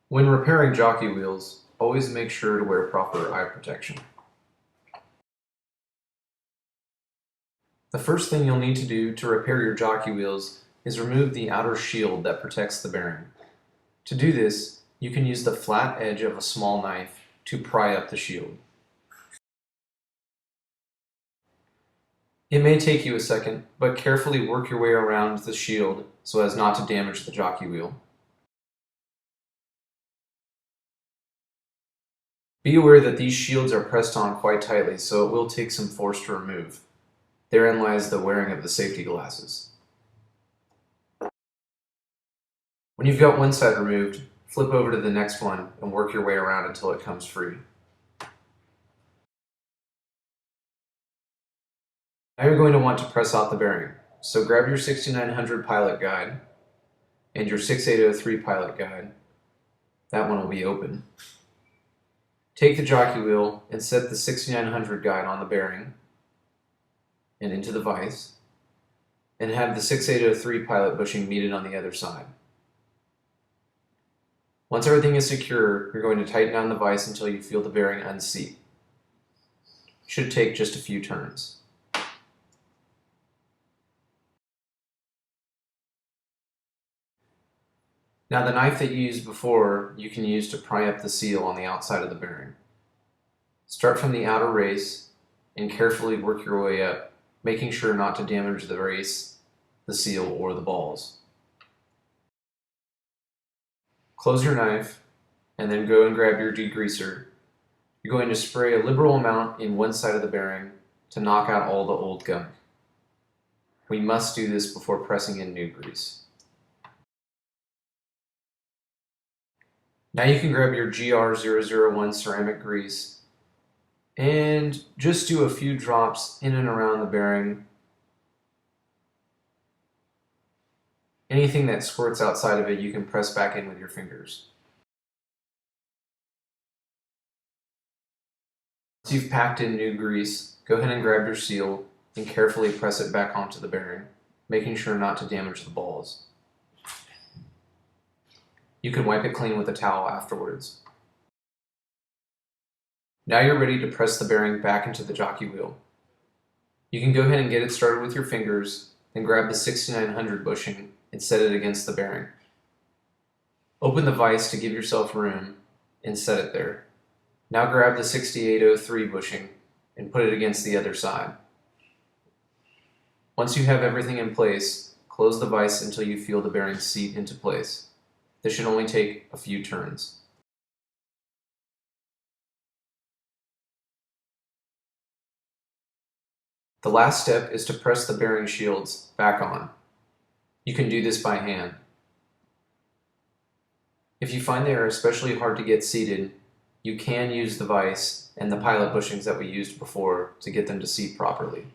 When repairing jockey wheels, always make sure to wear proper eye protection. The first thing you'll need to do to repair your jockey wheels is remove the outer shield that protects the bearing. To do this, you can use the flat edge of a small knife to pry up the shield. It may take you a second, but carefully work your way around the shield so as not to damage the jockey wheel. Be aware that these shields are pressed on quite tightly, so it will take some force to remove. Therein lies the wearing of the safety glasses. When you've got one side removed, flip over to the next one and work your way around until it comes free. Now you're going to want to press out the bearing, so grab your 6900 pilot guide and your 6803 pilot guide. That one will be open. Take the jockey wheel and set the 6900 guide on the bearing and into the vise, and have the 6803 pilot bushing meted on the other side. Once everything is secure, you're going to tighten down the vise until you feel the bearing unseat. It should take just a few turns. Now the knife that you used before, you can use to pry up the seal on the outside of the bearing. Start from the outer race and carefully work your way up, making sure not to damage the race, the seal, or the balls. Close your knife and then go and grab your degreaser. You're going to spray a liberal amount in one side of the bearing to knock out all the old gunk. We must do this before pressing in new grease. Now you can grab your GR001 ceramic grease and just do a few drops in and around the bearing. Anything that squirts outside of it, you can press back in with your fingers. Once you've packed in new grease, go ahead and grab your seal and carefully press it back onto the bearing, making sure not to damage the balls. You can wipe it clean with a towel afterwards. Now you're ready to press the bearing back into the jockey wheel. You can go ahead and get it started with your fingers, then grab the 6900 bushing and set it against the bearing. Open the vise to give yourself room and set it there. Now grab the 6803 bushing and put it against the other side. Once you have everything in place, close the vise until you feel the bearing seat into place. This should only take a few turns. The last step is to press the bearing shields back on. You can do this by hand. If you find they are especially hard to get seated, you can use the vise and the pilot bushings that we used before to get them to seat properly.